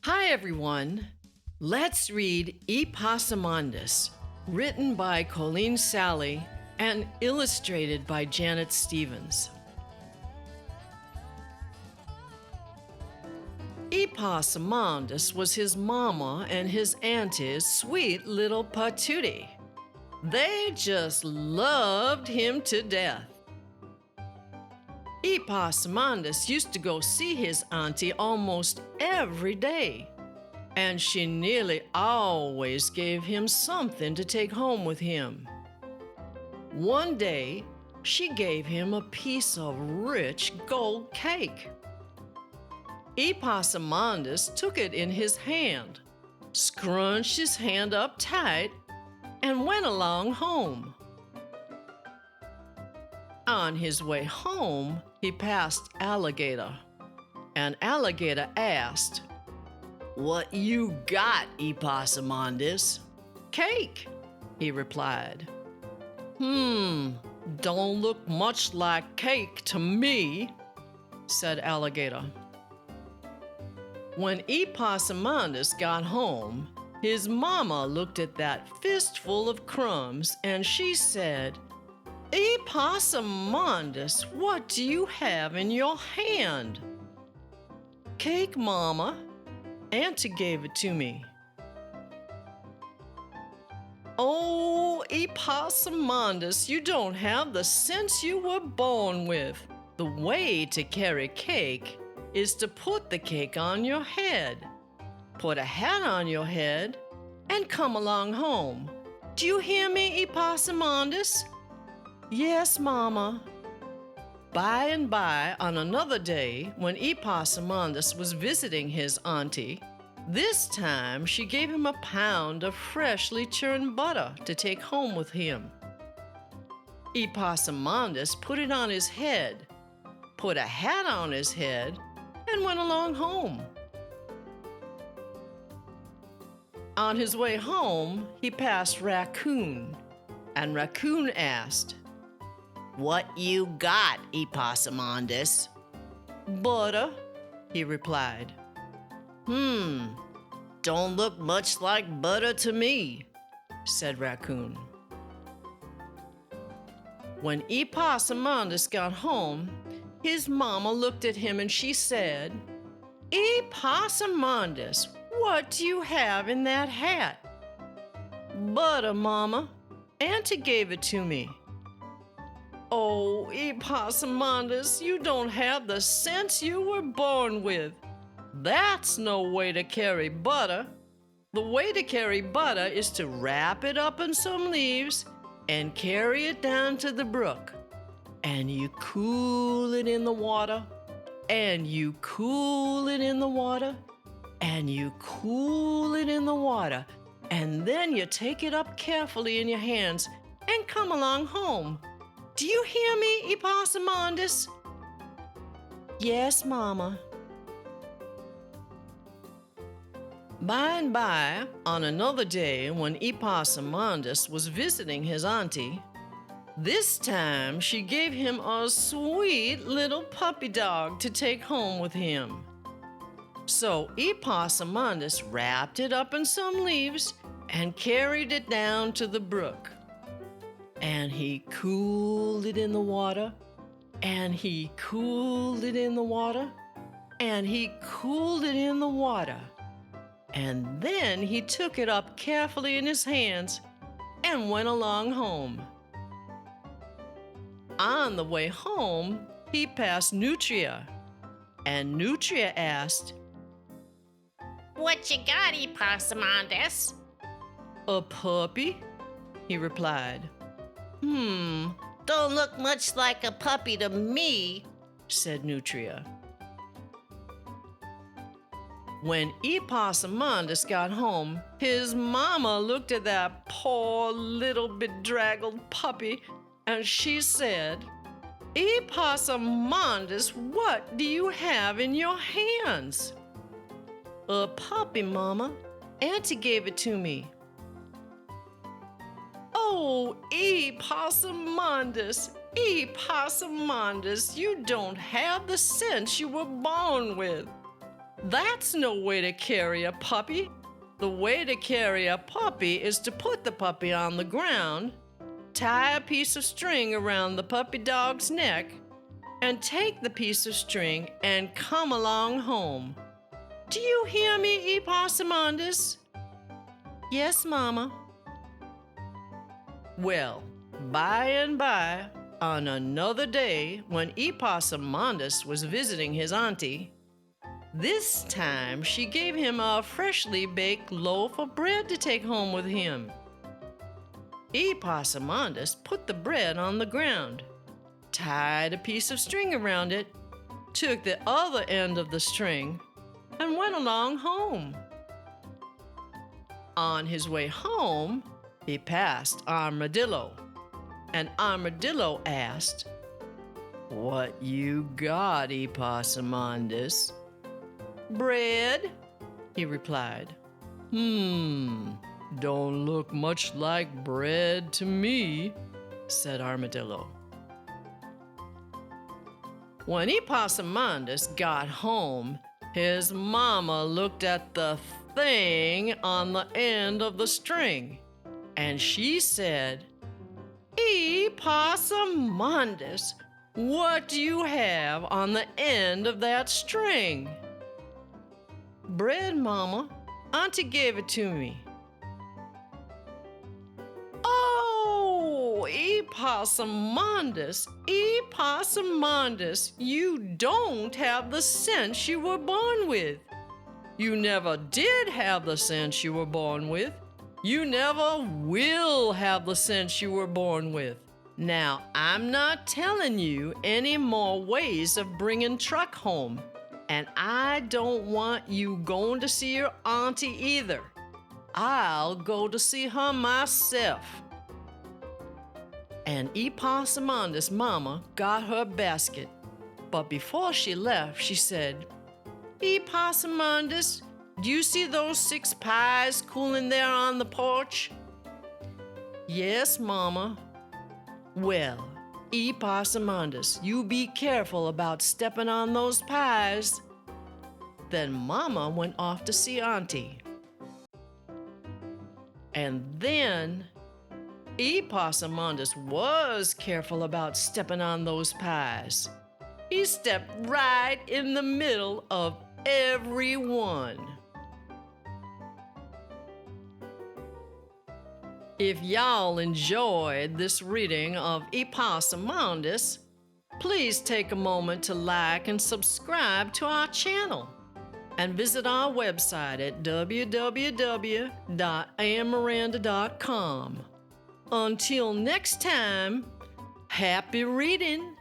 Hi, everyone. Let's read Eposomondus, written by Coleen Salley and illustrated by Janet Stevens. Eposomondus was his mama and his auntie's sweet little patootie. They just loved him to death. Eposomondus used to go see his auntie almost every day, and she nearly always gave him something to take home with him. One day, she gave him a piece of rich gold cake. Eposomondus took it in his hand, scrunched his hand up tight, and went along home. On his way home, he passed Alligator, and Alligator asked, "What you got, Eposomondus?" "Cake," he replied. Don't look much like cake to me," said Alligator. When Eposomondus got home, his mama looked at that fistful of crumbs and she said, "Eposomondus, what do you have in your hand?" "Cake, Mama. Auntie gave it to me." "Oh, Eposomondus, you don't have the sense you were born with. The way to carry cake is to put the cake on your head, put a hat on your head, and come along home. Do you hear me, Eposomondus?" "Yes, Mama." By and by, on another day, when Eposomondus was visiting his auntie, this time she gave him a pound of freshly churned butter to take home with him. Eposomondus put it on his head, put a hat on his head, and went along home. On his way home, he passed Raccoon, and Raccoon asked, "What you got, Eposomondus?" "Butter," he replied. Don't look much like butter to me," said Raccoon. When Eposomondus got home, his mama looked at him and she said, "Eposomondus, what do you have in that hat?" "Butter, Mama. Auntie gave it to me." "Oh, Eposomondus, you don't have the sense you were born with. That's no way to carry butter. The way to carry butter is to wrap it up in some leaves and carry it down to the brook. And you cool it in the water, and you cool it in the water, and you cool it in the water, and then you take it up carefully in your hands and come along home. Do you hear me, Eposomondus?" "Yes, Mama." By and by, on another day when Eposomondus was visiting his auntie, this time she gave him a sweet little puppy dog to take home with him. So Eposomondus wrapped it up in some leaves and carried it down to the brook. And he cooled it in the water, and he cooled it in the water, and he cooled it in the water. And then he took it up carefully in his hands and went along home. On the way home, he passed Nutria, and Nutria asked, "What you got, Eposomondus?" "A puppy," he replied. Don't look much like a puppy to me," said Nutria. When Eposomondus got home, his mama looked at that poor little bedraggled puppy and she said, "Eposomondus, what do you have in your hands?" "A puppy, Mama. Auntie gave it to me." "Oh, Eposomondus, Eposomondus, you don't have the sense you were born with. That's no way to carry a puppy. The way to carry a puppy is to put the puppy on the ground, tie a piece of string around the puppy dog's neck, and take the piece of string and come along home. Do you hear me, Eposomondus? Yes, Mama. Well, by and by, on another day when Eposomondus was visiting his auntie, this time she gave him a freshly baked loaf of bread to take home with him. Eposomondus put the bread on the ground, tied a piece of string around it, took the other end of the string, and went along home. On his way home, he passed Armadillo, and Armadillo asked, "What you got, Eposomondus?" "Bread," he replied. Don't look much like bread to me," said Armadillo. When Eposomondus got home, his mama looked at the thing on the end of the string, and she said, "Eposomondus, what do you have on the end of that string?" "Bread, Mama. Auntie gave it to me." "Oh, Eposomondus, Eposomondus, you don't have the sense you were born with. You never did have the sense you were born with. You never will have the sense you were born with. Now, I'm not telling you any more ways of bringing truck home, and I don't want you going to see your auntie either. I'll go to see her myself." And Eposomondus' mama got her basket, but before she left, she said, "Eposomondus, do you see those 6 pies cooling there on the porch?" "Yes, Mama." "Well, Eposomondus, you be careful about stepping on those pies." Then Mama went off to see Auntie. And then Eposomondus was careful about stepping on those pies. He stepped right in the middle of every one. If y'all enjoyed this reading of Eposomondus, please take a moment to like and subscribe to our channel, and visit our website at www.amiranda.com. Until next time, happy reading!